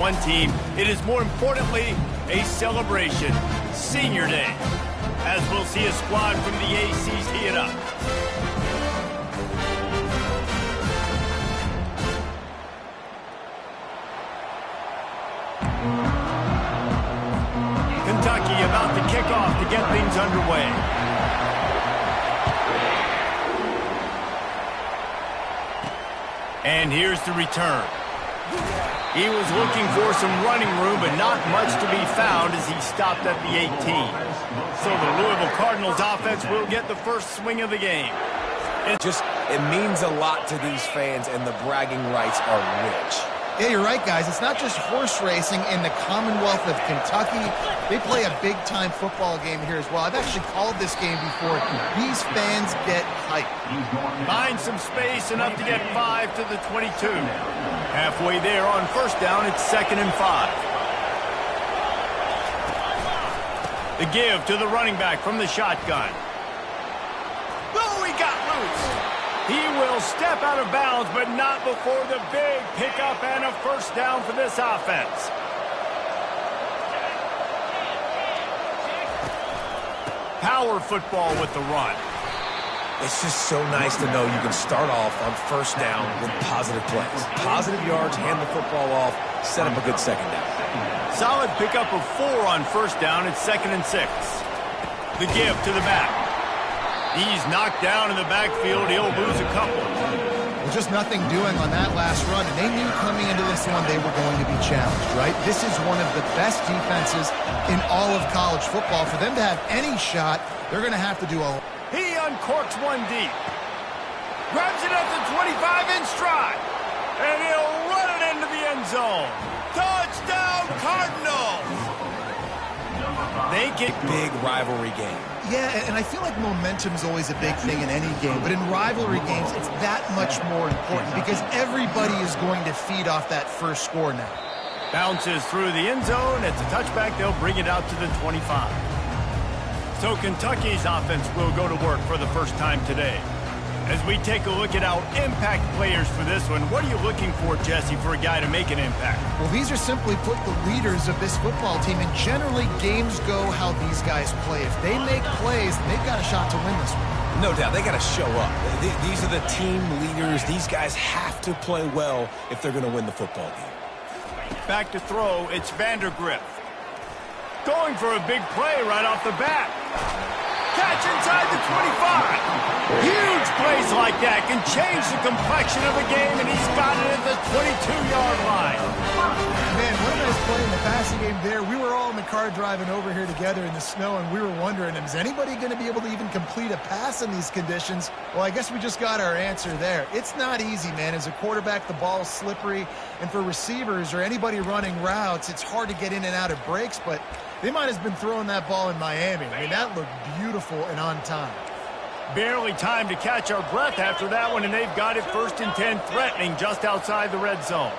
One team, it is more importantly a celebration, Senior Day, as we'll see a squad from the ACs tee it up. Kentucky about to kick off to get things underway. And here's the return. He was looking for some running room, but not much to be found as he stopped at the 18. So the Louisville Cardinals offense will get the first swing of the game. It means a lot to these fans, and the bragging rights are rich. Yeah, you're right, guys. It's not just horse racing in the Commonwealth of Kentucky. They play a big-time football game here as well. I've actually called this game before. These fans get hyped. Finds some space, enough to get 5 to the 22. Halfway there on first down, it's 2nd and 5. The give to the running back from the shotgun. Oh, he got loose. He will step out of bounds, but not before the big pickup and a first down for this offense. Power football with the run. It's just so nice to know you can start off on first down with positive plays. Positive yards, hand the football off, set up a good second down. Solid pickup of 4 on first down. It's 2nd and 6. The give to the back. He's knocked down in the backfield. He'll lose a couple. Well, just nothing doing on that last run, and they knew coming into this one they were going to be challenged, right? This is one of the best defenses in all of college football. For them to have any shot, they're going to have to do a... He uncorks one deep. Grabs it at the 25 in stride. And he'll run it into the end zone. Touchdown, Cardinals! They get big rivalry game. Yeah, and I feel like momentum is always a big thing in any game, but in rivalry games, it's that much more important because everybody is going to feed off that first score now. Bounces through the end zone. It's a touchback. They'll bring it out to the 25. So Kentucky's offense will go to work for the first time today. As we take a look at our impact players for this one, what are you looking for, Jesse, for a guy to make an impact? Well, these are simply put the leaders of this football team, and generally games go how these guys play. If they make plays, they've got a shot to win this one. No doubt, they got to show up. These are the team leaders. These guys have to play well if they're going to win the football game. Back to throw, it's Vandergrift. Going for a big play right off the bat. Catch inside the 25. Huge plays like that can change the complexion of a game, and he's got it at the 22-yard line. Man, what a nice play in the passing game there. We were all in the car driving over here together in the snow, and we were wondering, is anybody going to be able to even complete a pass in these conditions? Well, I guess we just got our answer there. It's not easy, man. As a quarterback, the ball's slippery, and for receivers or anybody running routes, it's hard to get in and out of breaks, but they might have been throwing that ball in Miami. I mean, that looked beautiful and on time. Barely time to catch our breath after that one, and they've got it 1st and 10, threatening just outside the red zone.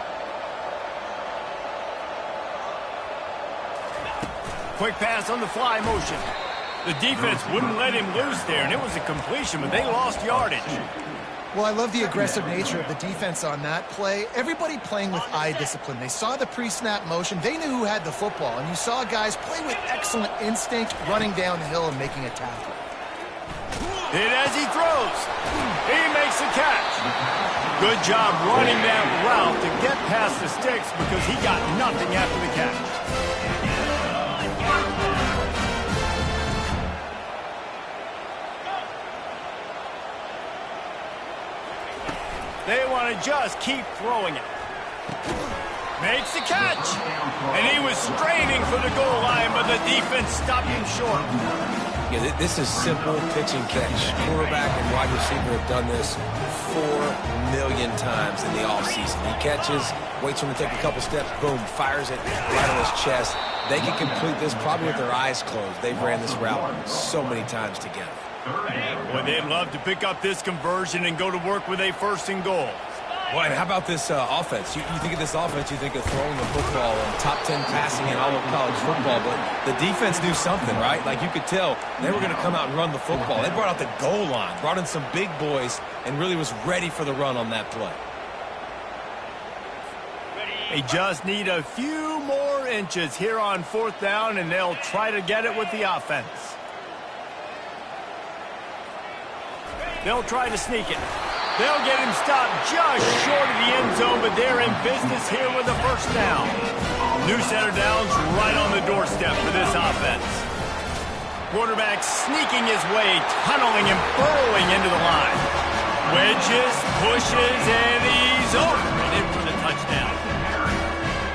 Quick pass on the fly motion. The defense wouldn't let him loose there, and it was a completion, but they lost yardage. Well, I love the aggressive nature of the defense on that play. Everybody playing with eye discipline. They saw the pre-snap motion. They knew who had the football, and you saw guys play with excellent instinct, running down the hill and making a tackle. And as he throws, he makes the catch. Good job running that route to get past the sticks because he got nothing after the catch. They want to just keep throwing it. Makes the catch. And he was straining for the goal line, but the defense stopped him short. Yeah, this is simple pitch and catch. Quarterback and wide receiver have done this 4 million times in the offseason. He catches, waits for him to take a couple steps, boom, fires it right on his chest. They can complete this probably with their eyes closed. They've ran this route so many times together. Boy, they'd love to pick up this conversion and go to work with a 1st and goal. Boy, and how about this offense? You think of this offense, you think of throwing the football and top 10 passing in all of college football, but the defense knew something, right? Like you could tell they were going to come out and run the football. They brought out the goal line, brought in some big boys, and really was ready for the run on that play. Ready. They just need a few more inches here on 4th down, and they'll try to get it with the offense. They'll try to sneak it. They'll get him stopped just short of the end zone, but they're in business here with a 1st down. New center downs right on the doorstep for this offense. Quarterback sneaking his way, tunneling and burrowing into the line. Wedges, pushes, and he's over and in for the touchdown.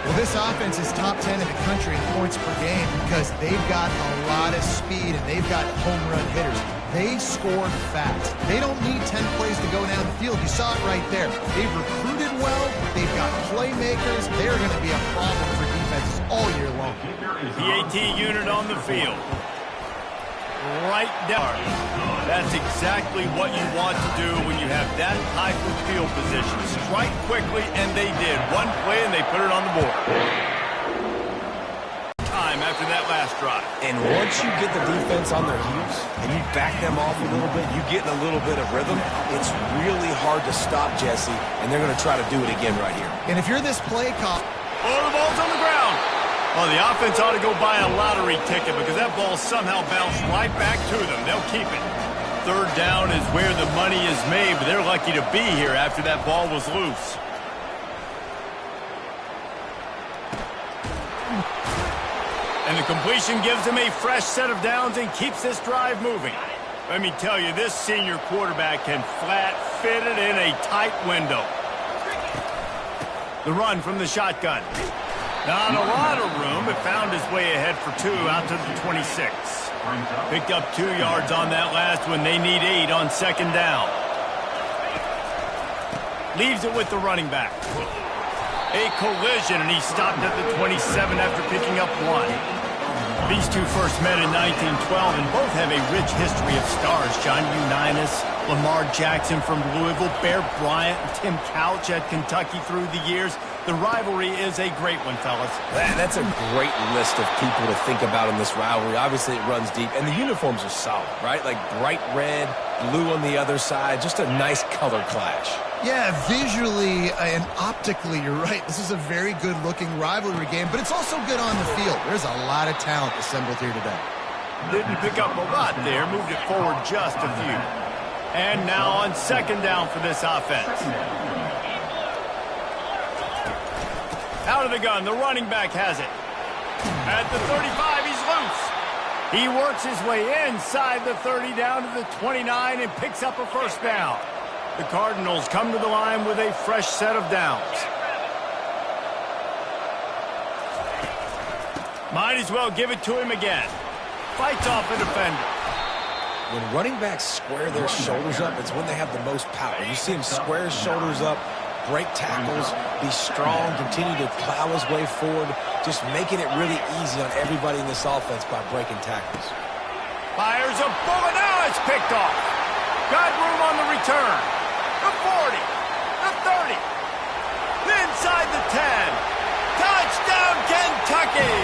Well, this offense is top 10 in the country in points per game because they've got a lot of speed and they've got home run hitters. They scored fast. They don't need 10 plays to go down the field. You saw it right there. They've recruited well. They've got playmakers. They're going to be a problem for defenses all year long. PAT unit on the field. Right down. That's exactly what you want to do when you have that type of field position. Strike quickly, and they did. One play, and they put it on the board. Time after that last drive. And once you get the defense on their heels and you back them off a little bit, you get in a little bit of rhythm, it's really hard to stop, Jesse, and they're going to try to do it again right here. And if you're this play call... Oh, the ball's on the ground. Well, the offense ought to go buy a lottery ticket because that ball somehow bounced right back to them. They'll keep it. 3rd down is where the money is made, but they're lucky to be here after that ball was loose. And the completion gives them a fresh set of downs and keeps this drive moving. Let me tell you, this senior quarterback can flat fit it in a tight window. The run from the shotgun. Not a lot of room, but found his way ahead for 2 out to the 26. Picked up 2 yards on that last one. They need 8 on 2nd down. Leaves it with the running back. A collision, and he stopped at the 27 after picking up 1. These two first met in 1912, and both have a rich history of stars. John Unitas, Lamar Jackson from Louisville, Bear Bryant, and Tim Couch at Kentucky through the years. The rivalry is a great one, fellas. That's a great list of people to think about in this rivalry. Obviously, it runs deep, and the uniforms are solid, right? Like bright red, blue on the other side, just a nice color clash. Yeah, visually and optically, you're right. This is a very good-looking rivalry game, but it's also good on the field. There's a lot of talent assembled here today. Didn't pick up a lot there, moved it forward just a few. And now on 2nd down for this offense. Out of the gun, the running back has it. At the 35, he's loose. He works his way inside the 30 down to the 29 and picks up a 1st down. The Cardinals come to the line with a fresh set of downs. Might as well give it to him again. Fights off a defender. When running backs square their shoulders up, it's when they have the most power. You see him square his shoulders up, break tackles, be strong, continue to plow his way forward, just making it really easy on everybody in this offense by breaking tackles. Fires a bullet. Now it's picked off. Got room on the return. The 40, the 30, inside the 10. Touchdown, Kentucky!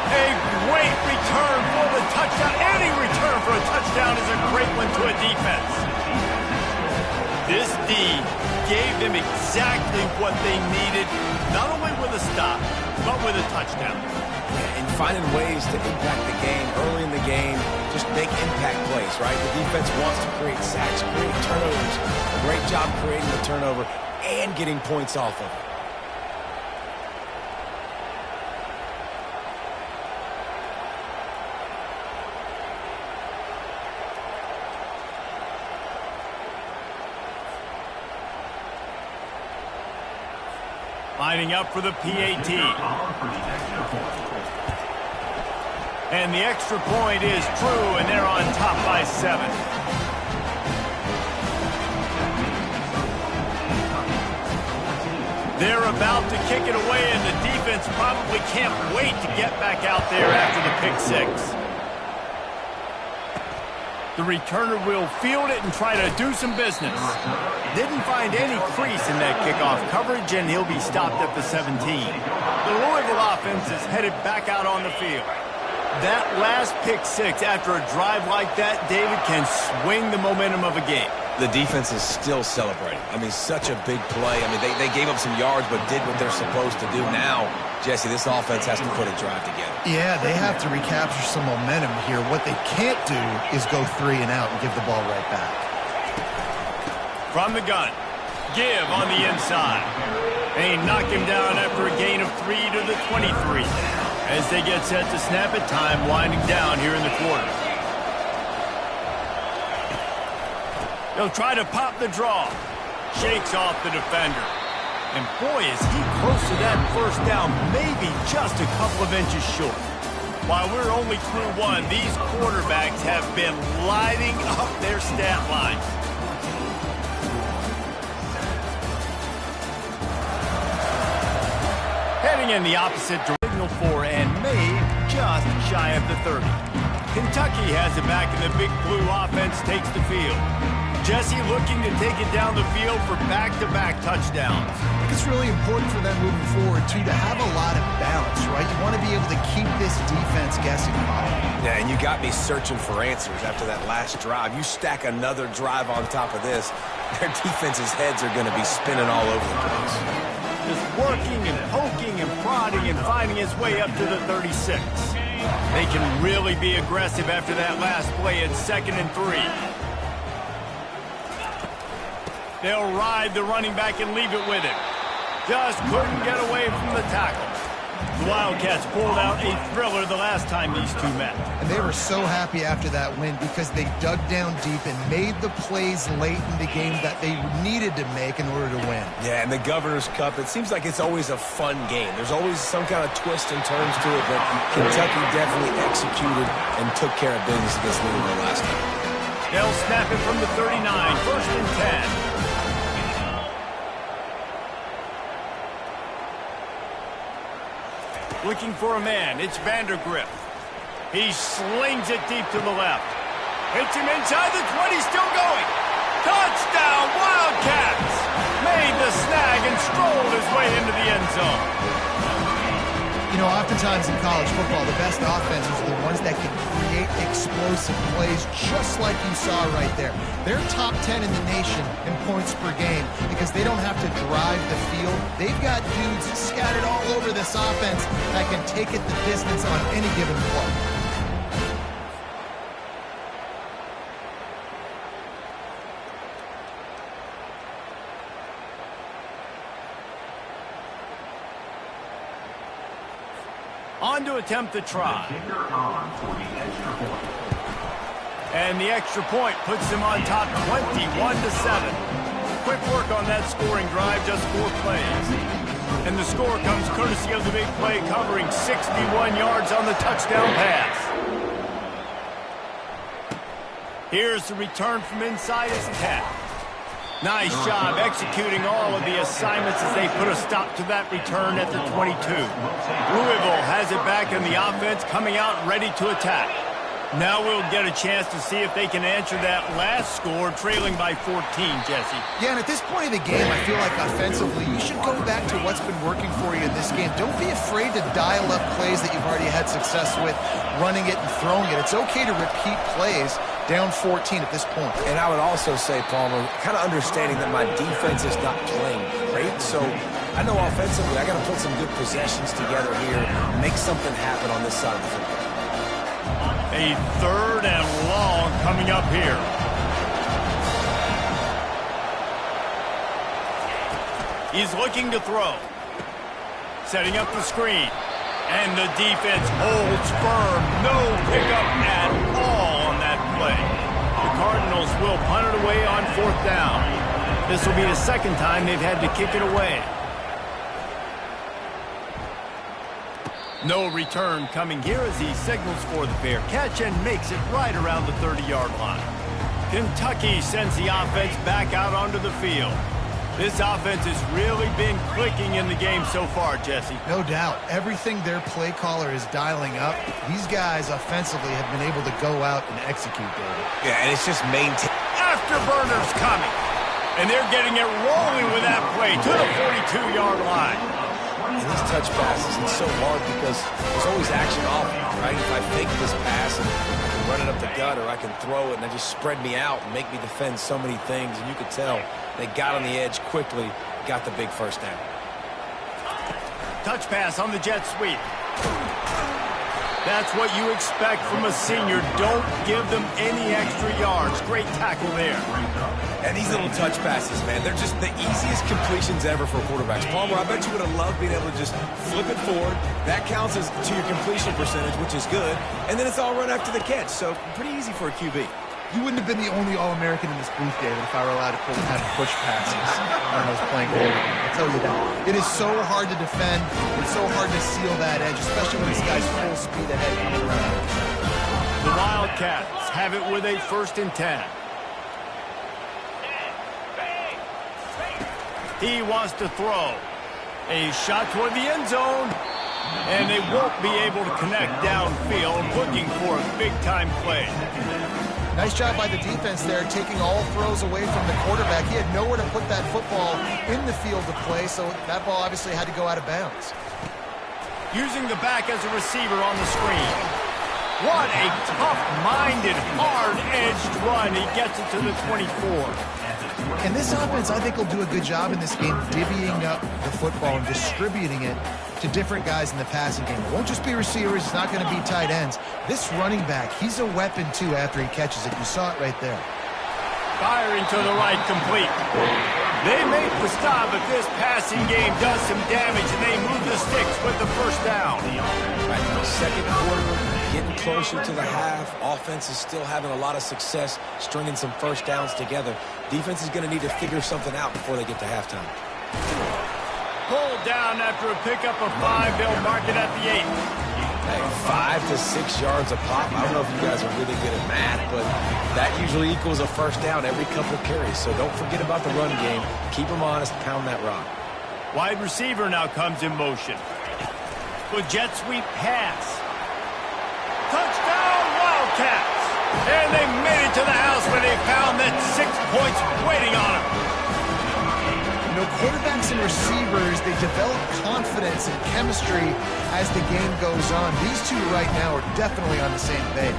A great return for the touchdown. Any return for a touchdown is a great one to a defense. This D gave them exactly what they needed, not only with a stop, but with a touchdown. And finding ways to impact the game early in the game, just make impact plays, right? The defense wants to create sacks, create turnovers. A great job creating the turnover and getting points off of it. Lining up for the PAT. And the extra point is true, and they're on top by 7. They're about to kick it away, and the defense probably can't wait to get back out there after the pick 6. The returner will field it and try to do some business. Didn't find any crease in that kickoff coverage, and he'll be stopped at the 17. The Louisville offense is headed back out on the field. That last pick 6 after a drive like that, David, can swing the momentum of a game. The defense is still celebrating. I mean, such a big play. I mean, they gave up some yards but did what they're supposed to do. Now, Jesse, this offense has to put a drive together. Yeah, they have to recapture some momentum here. What they can't do is go 3 and out and give the ball right back. From the gun, give on the inside. They knock him down after a gain of 3 to the 23. As they get set to snap it, time winding down here in the quarter. He'll try to pop the draw. Shakes off the defender. And boy, is he close to that first down, maybe just a couple of inches short. While we're only through 1, these quarterbacks have been lighting up their stat lines. Heading in the opposite direction for and made just shy of the 30. Kentucky has it back, and the big blue offense takes the field. Jesse looking to take it down the field for back-to-back touchdowns. I think it's really important for them moving forward, too, to have a lot of balance, right? You want to be able to keep this defense guessing. Yeah, and you got me searching for answers after that last drive. You stack another drive on top of this, their defense's heads are going to be spinning all over the place. Just working and poking and prodding and finding his way up to the 36. They can really be aggressive after that last play at 2nd and 3. They'll ride the running back and leave it with him. Just couldn't get away from the tackle. The Wildcats pulled out a thriller the last time these two met. And they were so happy after that win because they dug down deep and made the plays late in the game that they needed to make in order to win. Yeah, and the Governor's Cup, it seems like it's always a fun game. There's always some kind of twists and turns to it, but Kentucky definitely executed and took care of business against Louisville last time. They'll snap it from the 39, 1st and 10. Looking for a man, it's Vandergrift. He slings it deep to the left. Hits him inside the 20, still going. Touchdown, Wildcats! Made the snag and strolled his way into the end zone. You know, oftentimes in college football, the best offenses are the ones that can create explosive plays just like you saw right there. They're top 10 in the nation in points per game because they don't have to drive the field. They've got dudes scattered all over this offense that can take it the distance on any given play. On to attempt the try. And the extra point puts him on top 21-7. Quick work on that scoring drive, just 4 plays. And the score comes courtesy of the big play covering 61 yards on the touchdown pass. Here's the return from inside his attack. Nice job executing all of the assignments as they put a stop to that return at the 22. Louisville has it back in the offense, coming out ready to attack. Now we'll get a chance to see if they can answer that last score, trailing by 14, Jesse. Yeah, and at this point of the game, I feel like offensively, you should go back to what's been working for you in this game. Don't be afraid to dial up plays that you've already had success with, running it and throwing it. It's okay to repeat plays down 14 at this point. And I would also say, Palmer, kind of understanding that my defense is not playing great, so I know offensively I got to put some good possessions together here, make something happen on this side of the football. A 3rd and long coming up here. He's looking to throw. Setting up the screen. And the defense holds firm. No pickup at all on that play. The Cardinals will punt it away on 4th down. This will be the 2nd time they've had to kick it away. No return coming here as he signals for the fair catch and makes it right around the 30-yard line. Kentucky sends the offense back out onto the field. This offense has really been clicking in the game so far, Jesse. No doubt. Everything their play caller is dialing up, these guys offensively have been able to go out and execute, David. Yeah, and it's just maintain. Afterburners coming. And they're getting it rolling with that play to the 42-yard line. And these touch passes, it's so hard because there's always action off, right? If I fake this pass and I can run it up the gut, or I can throw it and they just spread me out and make me defend so many things. And you could tell they got on the edge quickly, got the big first down. Touch pass on the jet sweep. That's what you expect from a senior. Don't give them any extra yards. Great tackle there. And these little touch passes, man, they're just the easiest completions ever for quarterbacks. Palmer, I bet you would have loved being able to just flip it forward. That counts as to your completion percentage, which is good. And then it's all run after the catch. So pretty easy for a QB. You wouldn't have been the only All-American in this booth, David, if I were allowed to pull the kind of push passes when I was playing quarterback. I'll tell you that. It is so hard to defend. It's so hard to seal that edge, especially when this guy's full speed ahead coming around. The Wildcats have it with a 1st and 10. He wants to throw. A shot toward the end zone. And they won't be able to connect downfield, looking for a big-time play. Nice job by the defense there, taking all throws away from the quarterback. He had nowhere to put that football in the field to play, so that ball obviously had to go out of bounds. Using the back as a receiver on the screen. What a tough-minded, hard-edged run. He gets it to the 24. And this offense, I think, will do a good job in this game divvying up the football and distributing it to different guys in the passing game. It won't just be receivers. It's not going to be tight ends. This running back, he's a weapon, too, after he catches it. You saw it right there. Firing to the right, complete. They make the stop, but this passing game does some damage, and they move the sticks with the first down. Right now, second quarter, getting closer to the half. Offense is still having a lot of success stringing some first downs together. Defense is going to need to figure something out before they get to halftime. Pulled down after a pickup of 5. They'll mark it at the 8. Hey, 5 to 6 yards a pop. I don't know if you guys are really good at math, but that usually equals a first down every couple carries. So don't forget about the run game. Keep them honest. Pound that rock. Wide receiver now comes in motion. With jet sweep pass. Touchdown, Wildcats! And they made it to the house where they found that 6 points waiting on them. You know, quarterbacks and receivers, they develop confidence and chemistry as the game goes on. These two right now are definitely on the same page.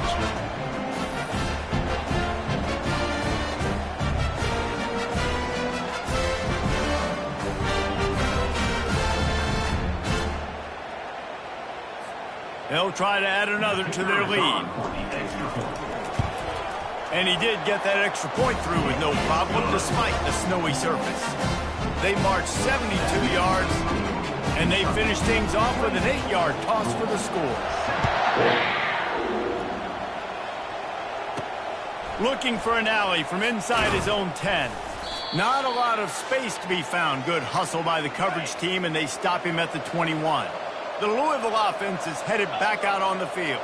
They'll try to add another to their lead. And he did get that extra point through with no problem despite the snowy surface. They marched 72 yards, and they finished things off with an 8-yard toss for the score. Looking for an alley from inside his own 10. Not a lot of space to be found. Good hustle by the coverage team, and they stop him at the 21. The Louisville offense is headed back out on the field.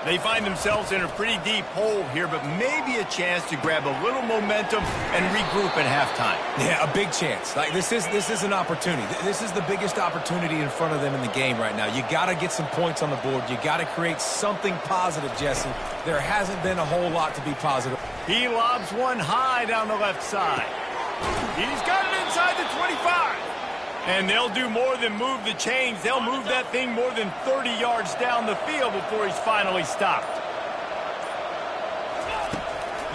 They find themselves in a pretty deep hole here, but maybe a chance to grab a little momentum and regroup at halftime. Yeah, a big chance. Like this is an opportunity. This is the biggest opportunity in front of them in the game right now. You got to get some points on the board. You got to create something positive, Jesse. There hasn't been a whole lot to be positive. He lobs one high down the left side. He's got it inside the 25. And they'll do more than move the chains. They'll move that thing more than 30 yards down the field before he's finally stopped.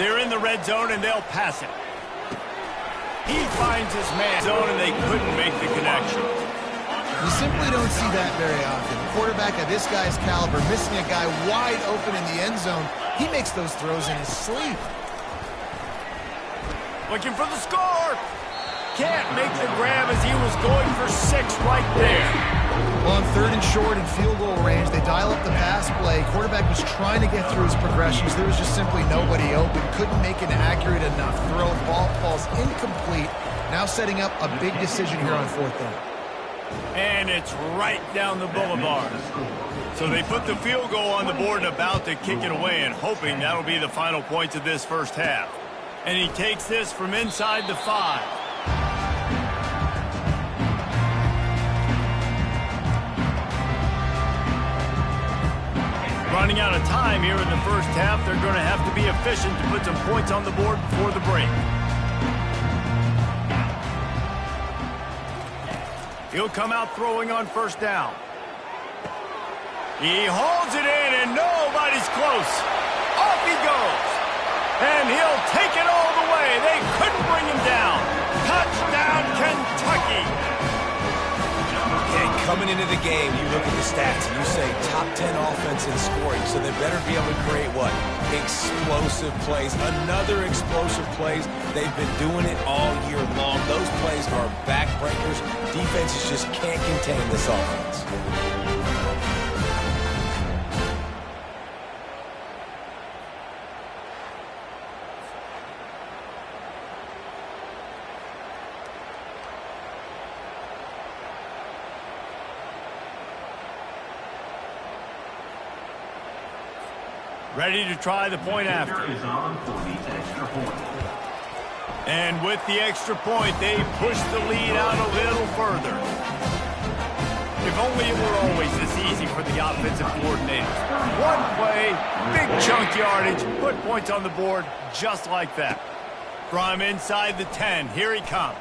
They're in the red zone, and they'll pass it. He finds his man zone, and they couldn't make the connection. You simply don't see that very often. A quarterback of this guy's caliber missing a guy wide open in the end zone. He makes those throws in his sleep. Looking for the score. Can't make the grab as he was going for 6 right there. Well, on 3rd and short and field goal range, they dial up the pass play. Quarterback was trying to get through his progressions. There was just simply nobody open. Couldn't make an accurate enough throw. Ball falls incomplete. Now setting up a big decision here on 4th down. And it's right down the boulevard. So they put the field goal on the board and about to kick it away, and hoping that'll be the final points of this first half. And he takes this from inside the 5. Running out of time here in the first half. They're going to have to be efficient to put some points on the board before the break. He'll come out throwing on first down. He holds it in, and nobody's close. Off he goes. And he'll take it all the way. They couldn't bring him down. Touchdown, Kentucky. And coming into the game, you look at the stats and you say top 10 offense in scoring, so they better be able to create what? Explosive plays. Another explosive plays. They've been doing it all year long. Those plays are backbreakers. Defenses just can't contain this offense. Ready to try the point after. And with the extra point, they push the lead out a little further. If only it were always this easy for the offensive coordinators. One play, big chunk yardage, put points on the board just like that. From inside the 10, here he comes.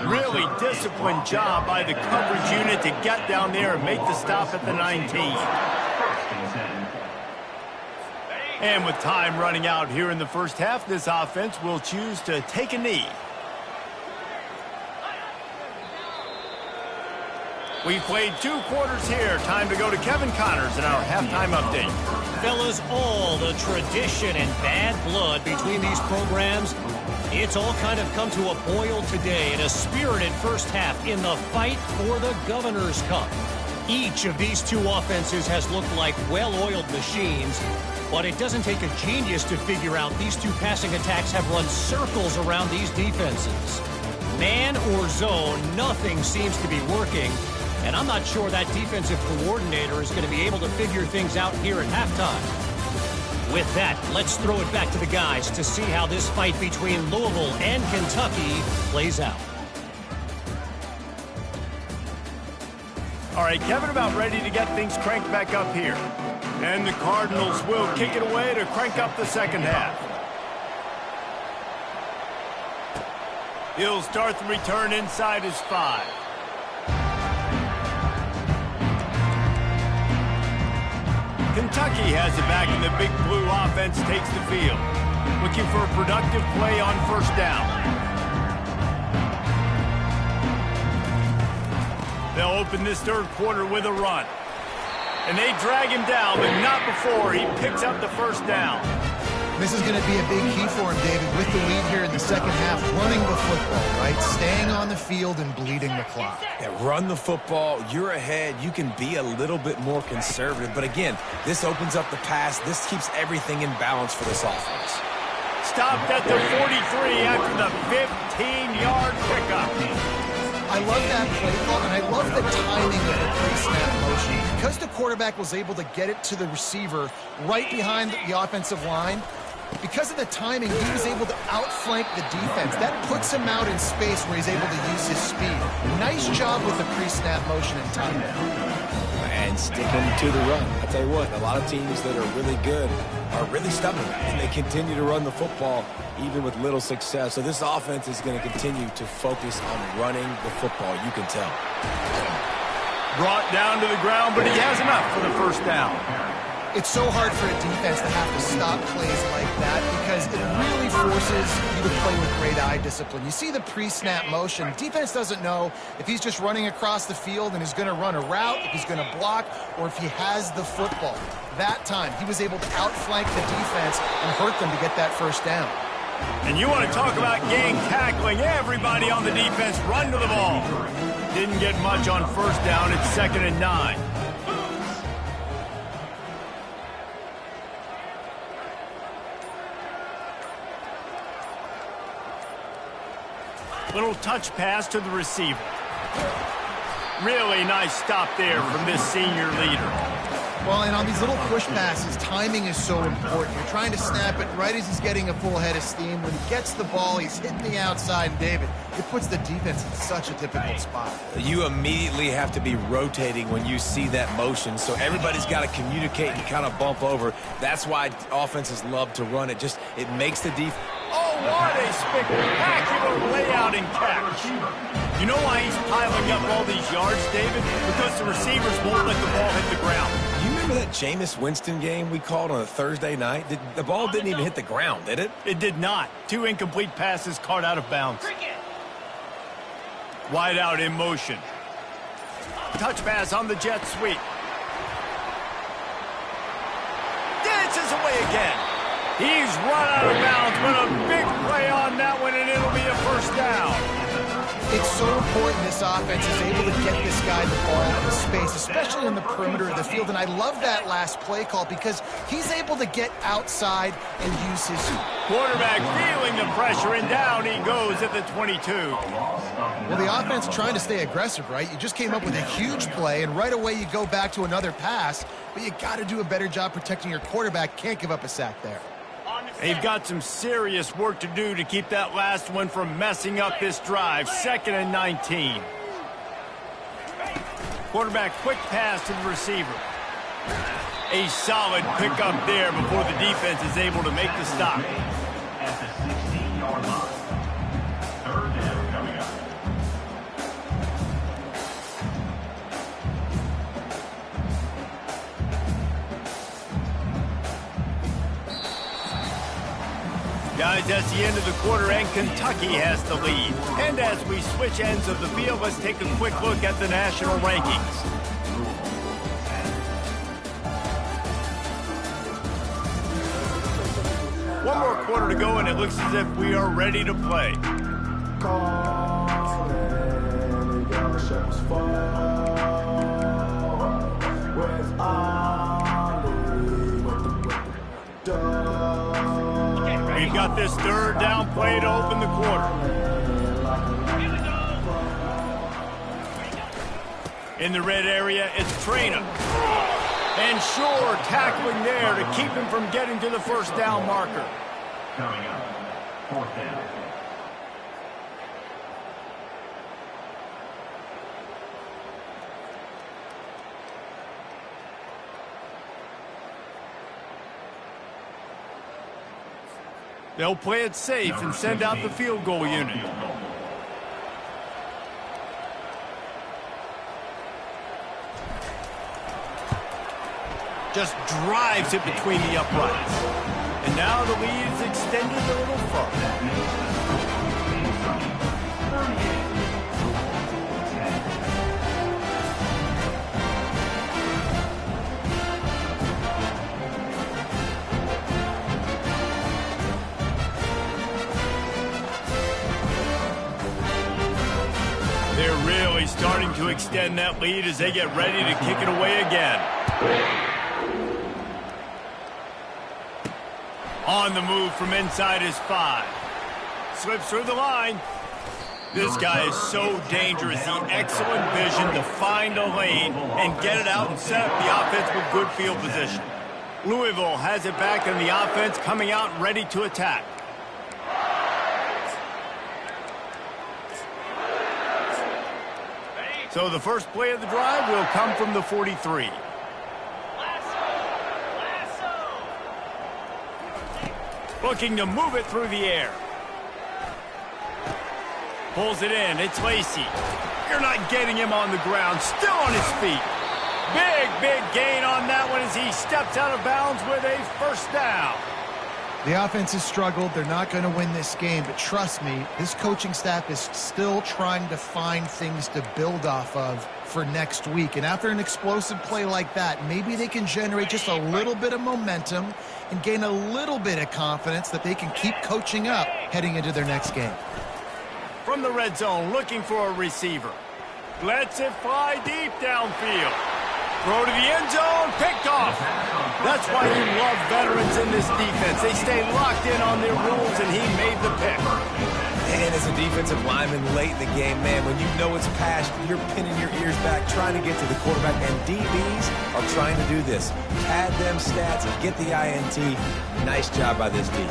Really disciplined job by the coverage unit to get down there and make the stop at the 19. And with time running out here in the first half, this offense will choose to take a knee. We've played 2 quarters here. Time to go to Kevin Connors in our halftime update. Fellas, all the tradition and bad blood between these programs, it's all kind of come to a boil today in a spirited first half in the fight for the Governor's Cup. Each of these 2 offenses has looked like well-oiled machines, but it doesn't take a genius to figure out these 2 passing attacks have run circles around these defenses. Man or zone, nothing seems to be working, and I'm not sure that defensive coordinator is going to be able to figure things out here at halftime. With that, let's throw it back to the guys to see how this fight between Louisville and Kentucky plays out. All right, Kevin, about ready to get things cranked back up here. And the Cardinals will kick it away to crank up the second half. He'll start the return inside his 5. Kentucky has it back, and the Big Blue offense takes the field. Looking for a productive play on first down. They'll open this third quarter with a run. And they drag him down, but not before he picks up the first down. This is going to be a big key for him, David, with the lead here in the second half, running the football, right? Staying on the field and bleeding the clock. Yeah, run the football. You're ahead. You can be a little bit more conservative. But again, this opens up the pass. This keeps everything in balance for this offense. Stopped at the 43 after the 15-yard pickup. I love that play call, and I love the timing of the pre-snap motion. Because the quarterback was able to get it to the receiver right behind the offensive line, because of the timing, he was able to outflank the defense. That puts him out in space where he's able to use his speed. Nice job with the pre-snap motion and timing. And sticking to the run. I'll tell you what, a lot of teams that are really good are really stubborn, and they continue to run the football even with little success. So this offense is going to continue to focus on running the football, you can tell. Brought down to the ground, but he has enough for the first down. It's so hard for a defense to have to stop plays like that because it really forces you to play with great eye discipline. You see the pre-snap motion. Defense doesn't know if he's just running across the field and is going to run a route, if he's going to block, or if he has the football. That time, he was able to outflank the defense and hurt them to get that first down. And you want to talk about gang tackling. Everybody on the defense run to the ball. Didn't get much on first down. It's 2nd and 9. Little touch pass to the receiver. Really nice stop there from this senior leader. Well, and on these little push passes, timing is so important. You're trying to snap it right as he's getting a full head of steam. When he gets the ball, he's hitting the outside. And David, it puts the defense in such a difficult spot. You immediately have to be rotating when you see that motion. So everybody's got to communicate and kind of bump over. That's why offenses love to run it. It makes the defense. Oh, what a spectacular layout and catch. You know why he's piling up all these yards, David? Because the receivers won't let the ball hit the ground. You remember that Jameis Winston game we called on a Thursday night? The ball didn't even hit the ground, did it? It did not. 2 incomplete passes caught out of bounds. Wide out in motion. Touch pass on the jet sweep. Dances away again. He's run out of bounds, but a big play on that one, and it'll be a first down. It's so important this offense is able to get this guy the ball in space, especially in the perimeter of the field. And I love that last play call because he's able to get outside and use his quarterback feeling the pressure, and down he goes at the 22. Well, the offense trying to stay aggressive, right? You just came up with a huge play, and right away you go back to another pass, but you got to do a better job protecting your quarterback. Can't give up a sack there. They've got some serious work to do to keep that last one from messing up this drive. 2nd and 19. Quarterback quick pass to the receiver. A solid pickup there before the defense is able to make the stop. At the 16-yard line. 3rd down coming up. Guys, that's the end of the quarter, and Kentucky has the lead. And as we switch ends of the field, let's take a quick look at the national rankings. One more quarter to go, and it looks as if we are ready to play. We've got this 3rd down play to open the quarter. In the red area, it's Trainer. And Shore tackling there to keep him from getting to the first down marker. Coming up, 4th down. They'll play it safe and send out the field goal unit. Just drives it between the uprights. And now the lead is extended a little further. They're really starting to extend that lead as they get ready to kick it away again. On the move from inside his 5. Slips through the line. This guy is so dangerous. The excellent vision to find a lane and get it out and set up the offense with good field position. Louisville has it back in the offense, coming out ready to attack. So the first play of the drive will come from the 43. Looking to move it through the air. Pulls it in. It's Lacey. You're not getting him on the ground. Still on his feet. Big gain on that one as he steps out of bounds with a first down. The offense has struggled. They're not going to win this game, but trust me, this coaching staff is still trying to find things to build off of for next week. And after an explosive play like that, maybe they can generate just a little bit of momentum and gain a little bit of confidence that they can keep coaching up heading into their next game. From the red zone, looking for a receiver. Lets it fly deep downfield. Throw to the end zone, picked off. That's why you love veterans in this defense. They stay locked in on their rules, and he made the pick. And as a defensive lineman late in the game, man, when you know it's passed, you're pinning your ears back, trying to get to the quarterback, and DBs are trying to do this. Pad them stats and get the INT. Nice job by this D.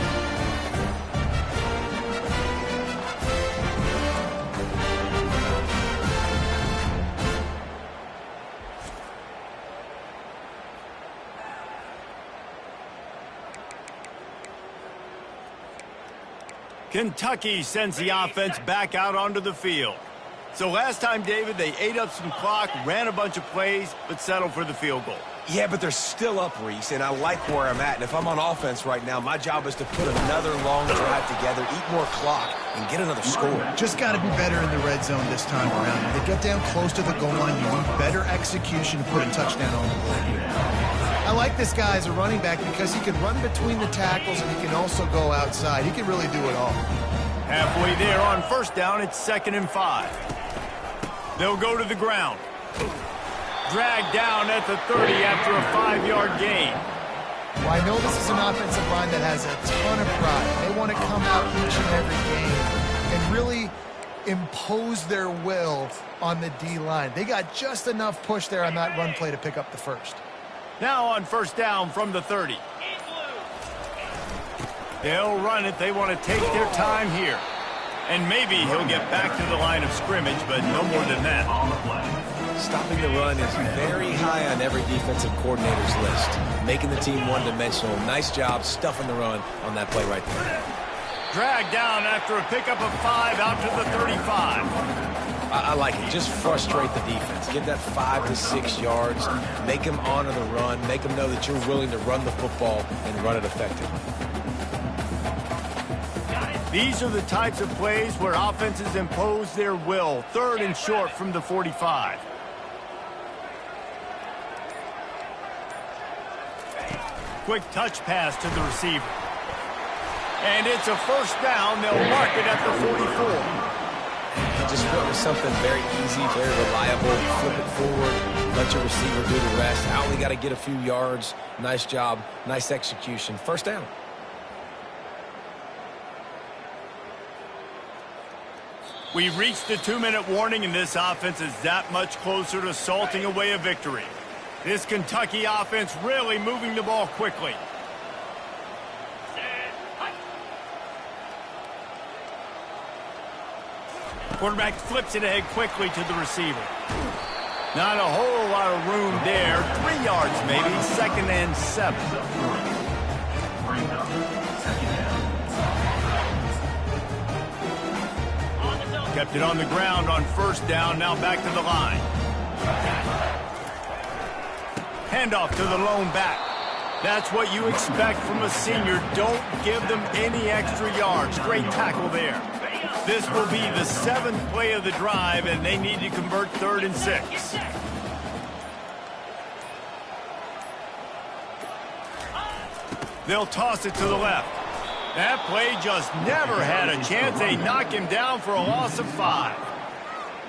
Kentucky sends the offense back out onto the field. So last time, David, they ate up some clock, ran a bunch of plays, but settled for the field goal. Yeah, but they're still up, Reese, and I like where I'm at. And if I'm on offense right now, my job is to put another long drive together, eat more clock, and get another score. Just got to be better in the red zone this time around. When they get down close to the goal line, you need better execution to put a touchdown on the board here. I like this guy as a running back because he can run between the tackles and he can also go outside. He can really do it all. Halfway there on first down, it's 2nd and 5. They'll go to the ground. Dragged down at the 30 after a 5-yard gain. Well, I know this is an offensive line that has a ton of pride. They want to come out each and every game and really impose their will on the D-line. They got just enough push there on that run play to pick up the first. Now on first down from the 30. They'll run it. They want to take their time here. And maybe he'll get back to the line of scrimmage, but no more than that. On the play. Stopping the run is very high on every defensive coordinator's list. Making the team one-dimensional. Nice job stuffing the run on that play right there. Dragged down after a pickup of 5 out to the 35. I like it. Just frustrate the defense. Give that 5 to 6 yards. Make them honor the run. Make them know that you're willing to run the football and run it effectively. These are the types of plays where offenses impose their will. 3rd and short from the 45. Quick touch pass to the receiver. And it's a first down. They'll mark it at the 44. Just went with something very easy, very reliable. Flip it forward. Let your receiver do the rest. I only got to get a few yards. Nice job. Nice execution. First down. We reached the 2-minute warning, and this offense is that much closer to salting away a victory. This Kentucky offense really moving the ball quickly. Quarterback flips it ahead quickly to the receiver. Not a whole lot of room there. 3 yards maybe. 2nd and 7. Bring up 2nd down. Kept it on the ground on first down. Now back to the line. Handoff to the lone back. That's what you expect from a senior. Don't give them any extra yards. Great tackle there. This will be the 7th play of the drive, and they need to convert 3rd and 6. They'll toss it to the left. That play just never had a chance. They knock him down for a loss of 5.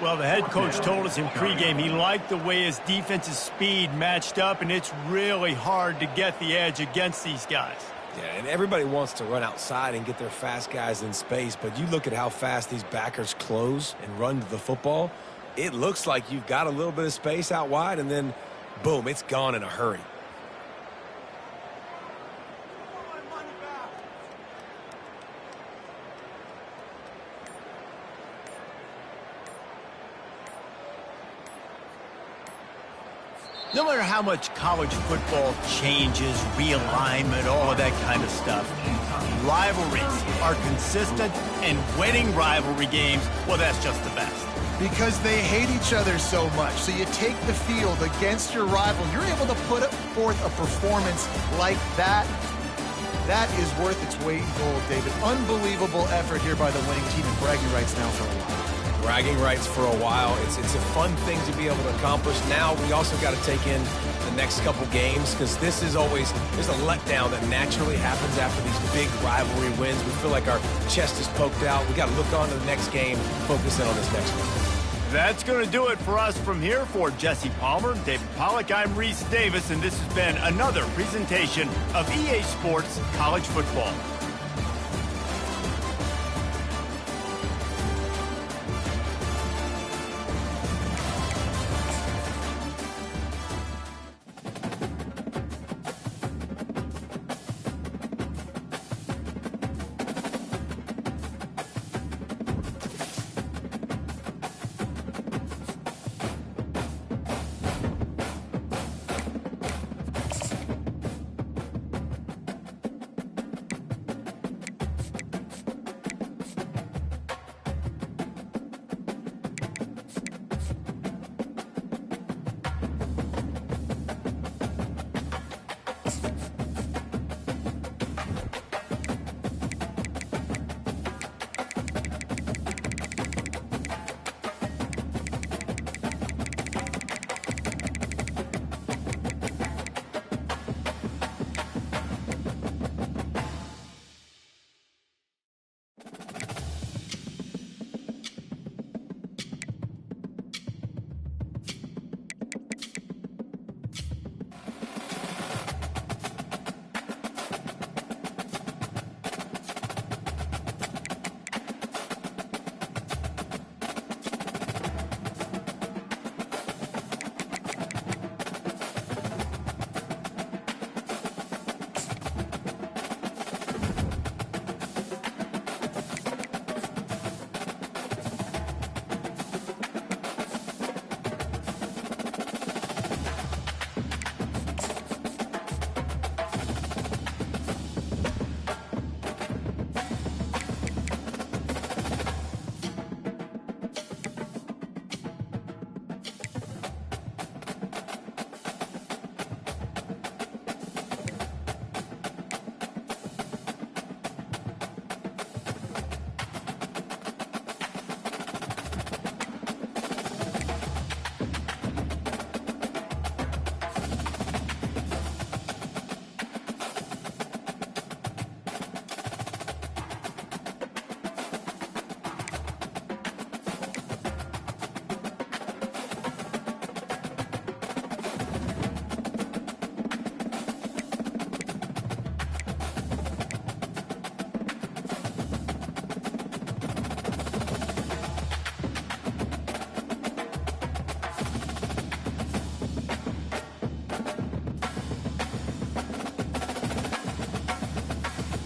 Well, the head coach told us in pregame he liked the way his defense's speed matched up, and it's really hard to get the edge against these guys. Yeah, and everybody wants to run outside and get their fast guys in space, but you look at how fast these backers close and run to the football, it looks like you've got a little bit of space out wide, and then, boom, it's gone in a hurry. No matter how much college football changes, realignment, all of that kind of stuff, rivalries are consistent, and winning rivalry games, well, that's just the best. Because they hate each other so much. So you take the field against your rival. You're able to put forth a performance like that. That is worth its weight in gold, David. Unbelievable effort here by the winning team, and bragging rights now for a while. Bragging rights for a while. It's a fun thing to be able to accomplish. Now we also got to take in the next couple games, because this is always, there's a letdown that naturally happens after these big rivalry wins. We feel like our chest is poked out. We got to look on to the next game, focus in on this next one. That's going to do it for us from here. For Jesse Palmer, David Pollack, I'm Reese Davis, and this has been another presentation of EA Sports College Football.